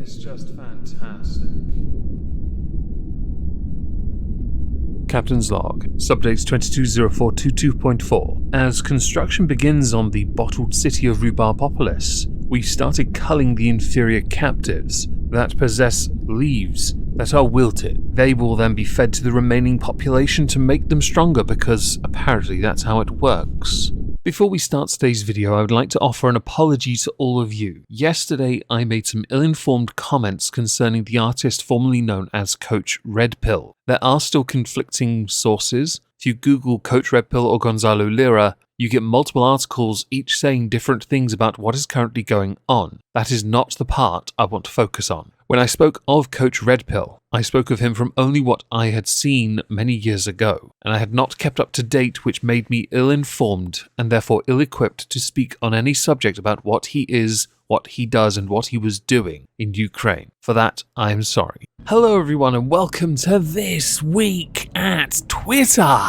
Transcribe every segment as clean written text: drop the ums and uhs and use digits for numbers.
is just fantastic. Captain's log, subdates 220422.4. As construction begins on the bottled city of Rhubarbopolis, we started culling the inferior captives that possess leaves that are wilted. They will then be fed to the remaining population to make them stronger, because apparently that's how it works. Before we start today's video, I would like to offer an apology to all of you. Yesterday, I made some ill-informed comments concerning the artist formerly known as Coach Redpill. There are still conflicting sources. If you Google Coach Redpill or Gonzalo Lira, you get multiple articles each saying different things about what is currently going on. That is not the part I want to focus on. When I spoke of Coach Redpill, I spoke of him from only what I had seen many years ago, and I had not kept up to date, which made me ill-informed and therefore ill-equipped to speak on any subject about what he is, what he does, and what he was doing in Ukraine. For that, I am sorry. Hello everyone and welcome to This Week at Twitter,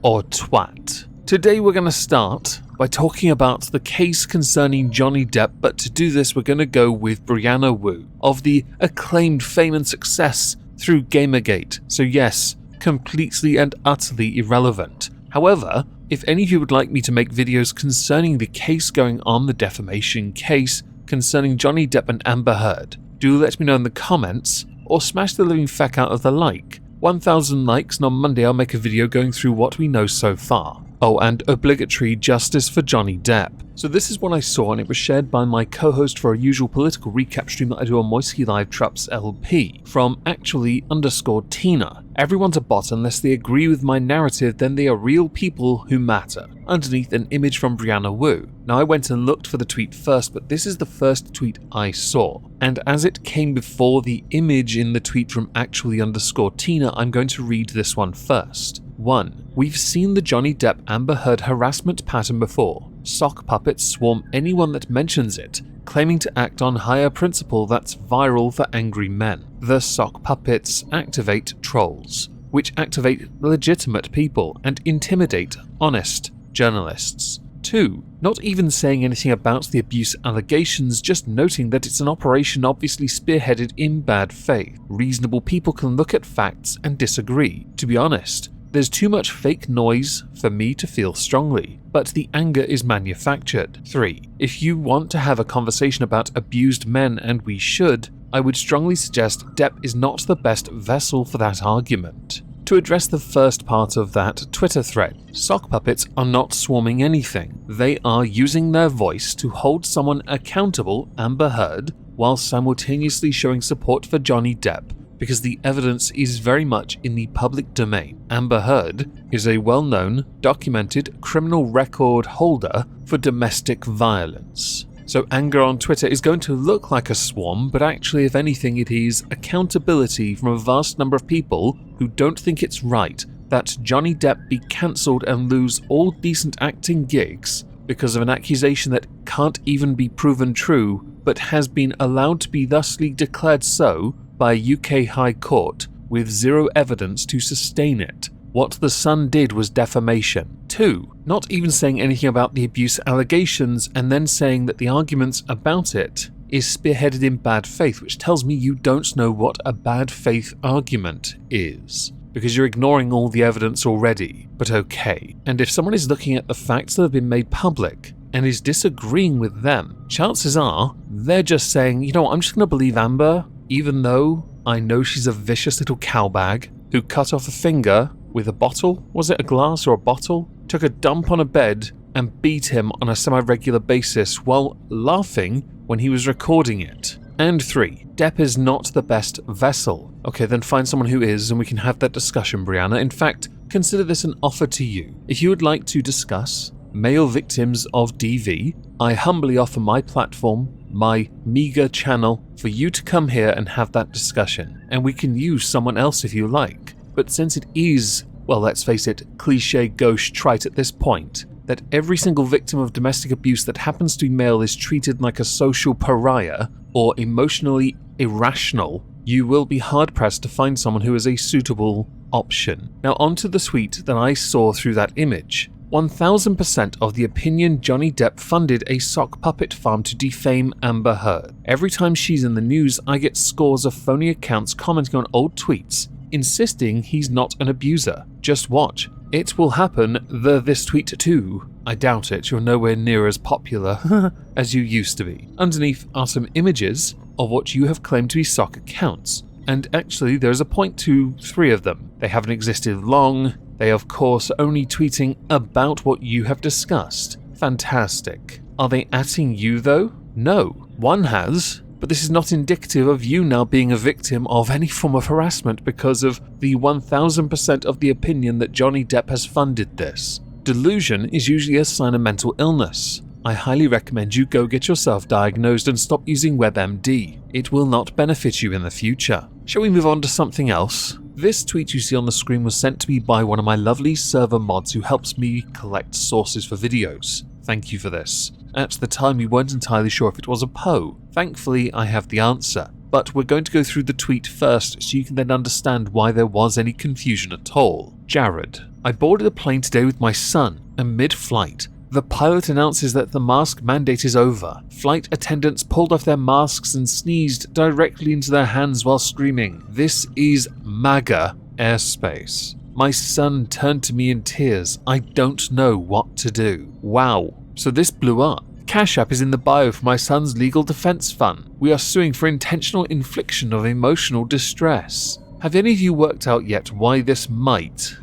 or Twat. Today we're going to start by talking about the case concerning Johnny Depp, but to do this we're going to go with Brianna Wu of the acclaimed fame and success through Gamergate. So yes, completely and utterly irrelevant. However, if any of you would like me to make videos concerning the case going on, the defamation case concerning Johnny Depp and Amber Heard, do let me know in the comments, or smash the living feck out of the like. 1,000 likes and on Monday I'll make a video going through what we know so far. Oh, and obligatory justice for Johnny Depp. So this is what I saw, and it was shared by my co-host for a usual political recap stream that I do on Moisky Live Traps LP, from actually_Tina. Everyone's a bot unless they agree with my narrative, then they are real people who matter. Underneath an image from Brianna Wu. Now I went and looked for the tweet first, but this is the first tweet I saw. And as it came before the image in the tweet from actually_Tina, I'm going to read this one first. 1. We've seen the Johnny Depp Amber Heard harassment pattern before. Sock puppets swarm anyone that mentions it, claiming to act on higher principle that's viral for angry men. The sock puppets activate trolls, which activate legitimate people and intimidate honest journalists. 2. Not even saying anything about the abuse allegations, just noting that it's an operation obviously spearheaded in bad faith. Reasonable people can look at facts and disagree. To be honest, there's too much fake noise for me to feel strongly, but the anger is manufactured. 3. If you want to have a conversation about abused men, and we should, I would strongly suggest Depp is not the best vessel for that argument. To address the first part of that Twitter thread, sock puppets are not swarming anything. They are using their voice to hold someone accountable, Amber Heard, while simultaneously showing support for Johnny Depp, because the evidence is very much in the public domain. Amber Heard is a well-known, documented criminal record holder for domestic violence. So anger on Twitter is going to look like a swarm, but actually if anything it is accountability from a vast number of people who don't think it's right that Johnny Depp be cancelled and lose all decent acting gigs because of an accusation that can't even be proven true, but has been allowed to be thusly declared so by a UK High Court with zero evidence to sustain it. What the Sun did was defamation. 2. Not even saying anything about the abuse allegations and then saying that the arguments about it is spearheaded in bad faith, which tells me you don't know what a bad faith argument is, because you're ignoring all the evidence already. But okay. And if someone is looking at the facts that have been made public and is disagreeing with them, chances are they're just saying, you know what, I'm just going to believe Amber, even though I know she's a vicious little cowbag who cut off a finger with a bottle, was it a glass or a bottle? Took a dump on a bed and beat him on a semi-regular basis while laughing when he was recording it. And 3. Depp is not the best vessel. Okay, then find someone who is and we can have that discussion, Brianna. In fact, consider this an offer to you. If you would like to discuss male victims of DV, I humbly offer my platform, my meager channel, for you to come here and have that discussion. And we can use someone else if you like. But since it is, well, let's face it, cliche, gauche, trite at this point, that every single victim of domestic abuse that happens to be male is treated like a social pariah or emotionally irrational, you will be hard-pressed to find someone who is a suitable option. Now onto the tweet that I saw through that image. 1000% of the opinion Johnny Depp funded a sock puppet farm to defame Amber Heard. Every time she's in the news, I get scores of phony accounts commenting on old tweets, insisting he's not an abuser. Just watch. It will happen, this tweet too. I doubt it, you're nowhere near as popular as you used to be. Underneath are some images of what you have claimed to be sock accounts. And actually, there's a point to 3 of them. They haven't existed long. They, of course, only tweeting about what you have discussed. Fantastic. Are they atting you, though? No. One has, but this is not indicative of you now being a victim of any form of harassment because of the 1000% of the opinion that Johnny Depp has funded this. Delusion is usually a sign of mental illness. I highly recommend you go get yourself diagnosed and stop using WebMD. It will not benefit you in the future. Shall we move on to something else? This tweet you see on the screen was sent to me by one of my lovely server mods who helps me collect sources for videos. Thank you for this. At the time we weren't entirely sure if it was a Poe. Thankfully I have the answer. But we're going to go through the tweet first so you can then understand why there was any confusion at all. Jared, I boarded a plane today with my son, and mid-flight, the pilot announces that the mask mandate is over. Flight attendants pulled off their masks and sneezed directly into their hands while screaming, "This is MAGA airspace." My son turned to me in tears. I don't know what to do. Wow. So this blew up. Cash App is in the bio for my son's legal defense fund. We are suing for intentional infliction of emotional distress. Have any of you worked out yet why this might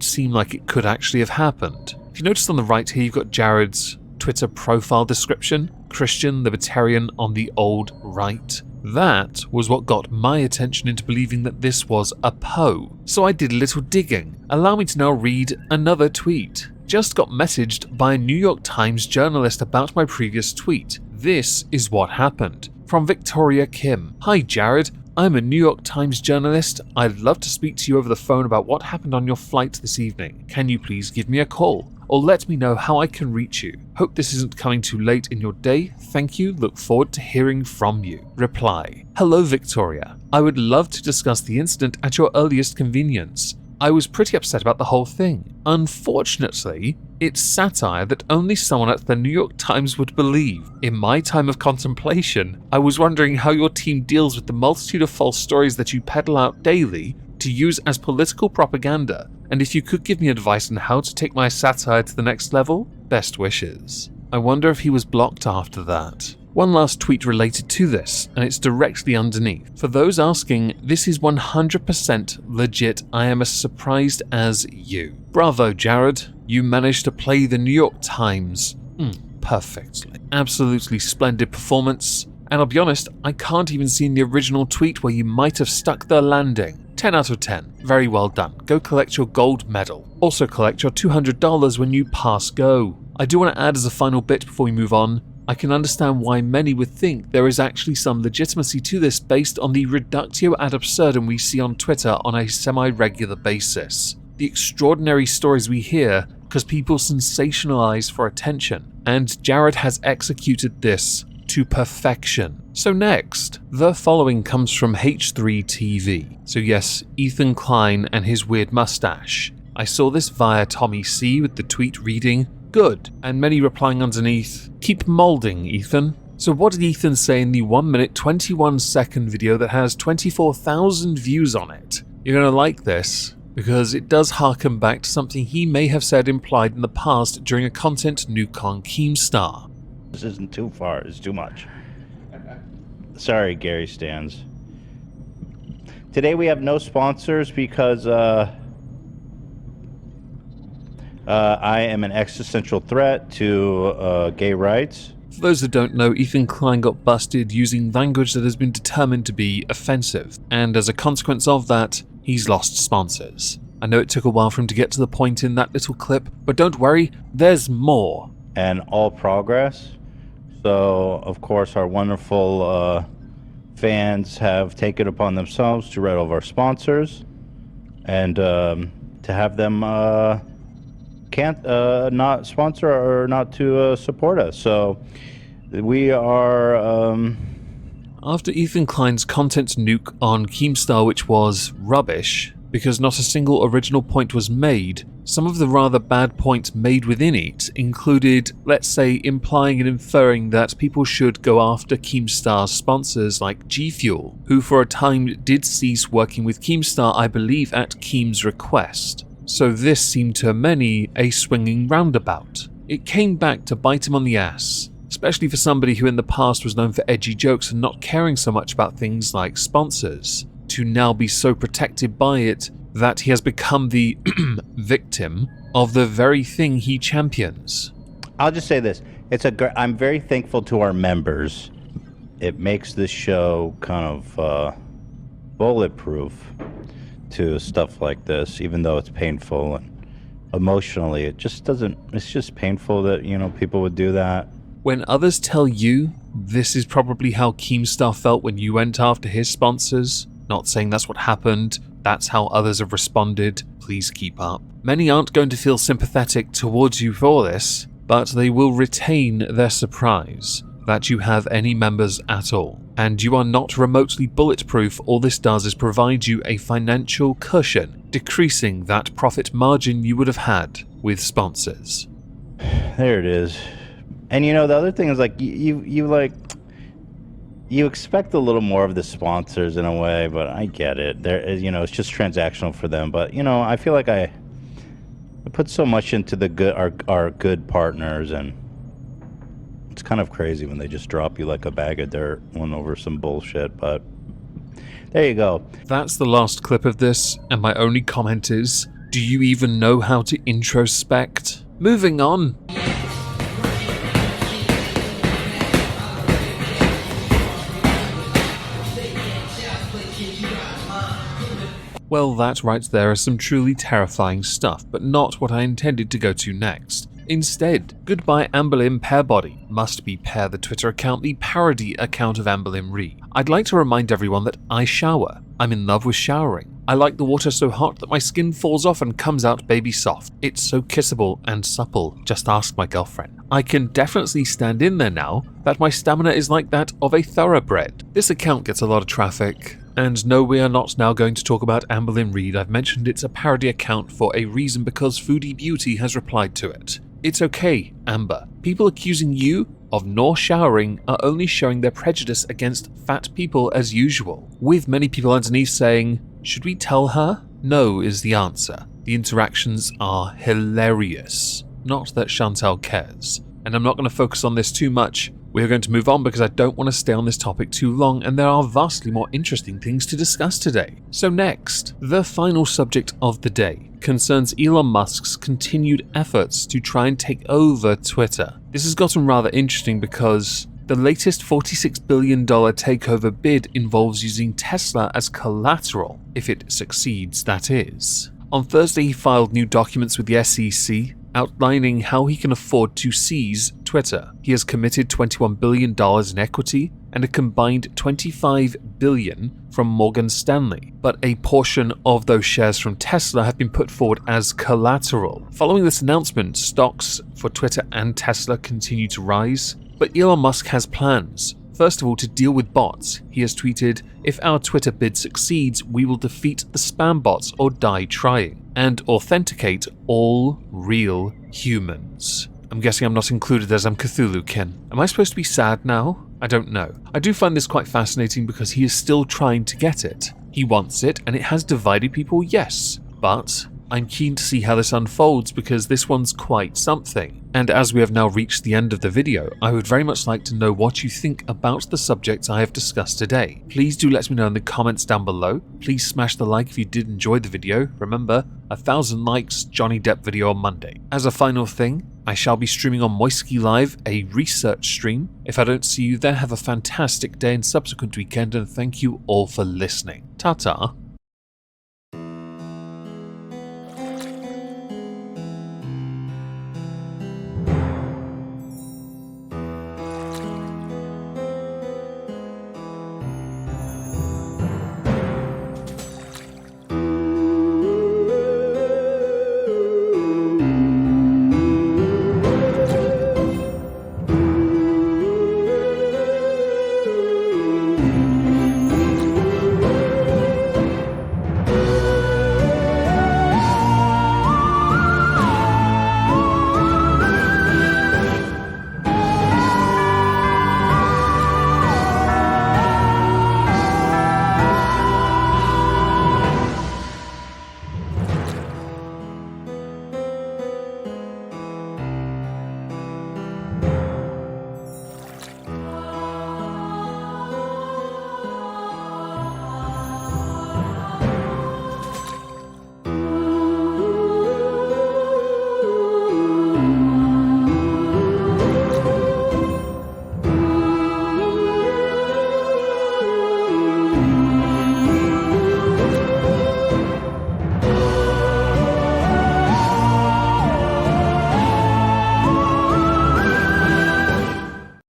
seem like it could actually have happened? If you notice on the right here, you've got Jared's Twitter profile description, Christian Libertarian on the old right. That was what got my attention into believing that this was a Poe. So I did a little digging. Allow me to now read another tweet. Just got messaged by a New York Times journalist about my previous tweet. This is what happened. From Victoria Kim. Hi Jared. I'm a New York Times journalist. I'd love to speak to you over the phone about what happened on your flight this evening. Can you please give me a call? Or let me know how I can reach you. Hope this isn't coming too late in your day. Thank you. Look forward to hearing from you. Reply. Hello Victoria. I would love to discuss the incident at your earliest convenience. I was pretty upset about the whole thing. Unfortunately, it's satire that only someone at the New York Times would believe. In my time of contemplation, I was wondering how your team deals with the multitude of false stories that you peddle out daily to use as political propaganda, and if you could give me advice on how to take my satire to the next level, best wishes. I wonder if he was blocked after that. One last tweet related to this, and it's directly underneath. For those asking, this is 100% legit. I am as surprised as you. Bravo, Jared. You managed to play the New York Times perfectly. Absolutely splendid performance. And I'll be honest, I can't even see in the original tweet where you might have stuck the landing. 10 out of 10. Very well done. Go collect your gold medal. Also collect your $200 when you pass go. I do want to add as a final bit before we move on, I can understand why many would think there is actually some legitimacy to this based on the reductio ad absurdum we see on Twitter on a semi-regular basis. The extraordinary stories we hear because people sensationalize for attention, and Jared has executed this to perfection. So next, the following comes from H3TV. So yes, Ethan Klein and his weird mustache. I saw this via Tommy C with the tweet reading, "Good," and many replying underneath, "Keep molding, Ethan." So what did Ethan say in the 1 minute 21 second video that has 24,000 views on it? You're gonna like this, because it does harken back to something he may have said implied in the past during a content nuke on Keemstar. This isn't too far, it's too much. Sorry, Gary Stans. Today we have no sponsors because I am an existential threat to gay rights. For those that don't know, Ethan Klein got busted using language that has been determined to be offensive, and as a consequence of that, he's lost sponsors. I know it took a while for him to get to the point in that little clip, but don't worry, there's more. And all progress. So, of course, our wonderful fans have taken upon themselves to write all of our sponsors and to have them can't not sponsor or not to support us. So we are... After Ethan Klein's content nuke on Keemstar, which was rubbish, because not a single original point was made. Some of the rather bad points made within it included, let's say, implying and inferring that people should go after Keemstar's sponsors like G Fuel, who for a time did cease working with Keemstar, I believe at Keem's request. So this seemed to many a swinging roundabout. It came back to bite him on the ass, especially for somebody who in the past was known for edgy jokes and not caring so much about things like sponsors, to now be so protected by it that he has become the victim of the very thing he champions. I'll just say this. I'm very thankful to our members. It makes this show kind of bulletproof to stuff like this, even though it's painful and emotionally it's just painful that, people would do that. When others tell you this is probably how Keemstar felt when you went after his sponsors, not saying that's what happened, that's how others have responded, please keep up. Many aren't going to feel sympathetic towards you for this, but they will retain their surprise that you have any members at all. And you are not remotely bulletproof. All this does is provide you a financial cushion, decreasing that profit margin you would have had with sponsors. There it is. And the other thing is you expect a little more of the sponsors in a way, but I get it. It's just transactional for them. But I feel like I put so much into our good partners, and it's kind of crazy when they just drop you like a bag of dirt over some bullshit. But there you go. That's the last clip of this, and my only comment is, do you even know how to introspect? Moving on. Well, that right there is some truly terrifying stuff, but not what I intended to go to next. Instead, goodbye Amberlin Pairbody, must be Pair the Twitter account, the parody account of Amberlin Ree. I'd like to remind everyone that I shower. I'm in love with showering. I like the water so hot that my skin falls off and comes out baby soft. It's so kissable and supple, just ask my girlfriend. I can definitely stand in there now that my stamina is like that of a thoroughbred. This account gets a lot of traffic. And no, we are not now going to talk about Amberlin Reed. I've mentioned it's a parody account for a reason because Foodie Beauty has replied to it. It's okay, Amber. People accusing you of nor showering are only showing their prejudice against fat people as usual, with many people underneath saying, should we tell her? No is the answer. The interactions are hilarious. Not that Chantal cares. And I'm not going to focus on this too much. We're going to move on because I don't want to stay on this topic too long, and there are vastly more interesting things to discuss today. So next, the final subject of the day concerns Elon Musk's continued efforts to try and take over Twitter. This has gotten rather interesting because the latest $46 billion takeover bid involves using Tesla as collateral, if it succeeds, that is. On Thursday, he filed new documents with the SEC, outlining how he can afford to seize Twitter. He has committed $21 billion in equity and a combined $25 billion from Morgan Stanley, but a portion of those shares from Tesla have been put forward as collateral. Following this announcement, stocks for Twitter and Tesla continue to rise, but Elon Musk has plans. First of all, to deal with bots. He has tweeted, if our Twitter bid succeeds, we will defeat the spam bots or die trying, and authenticate all real humans. I'm guessing I'm not included as I'm Cthulhu Kin. Am I supposed to be sad now? I don't know. I do find this quite fascinating because he is still trying to get it. He wants it, and it has divided people, yes, but I'm keen to see how this unfolds because this one's quite something. And as we have now reached the end of the video, I would very much like to know what you think about the subjects I have discussed today. Please do let me know in the comments down below. Please smash the like if you did enjoy the video. Remember, 1,000 likes, Johnny Depp video on Monday. As a final thing, I shall be streaming on Moisky Live, a research stream. If I don't see you there, have a fantastic day and subsequent weekend, and thank you all for listening. Ta-ta.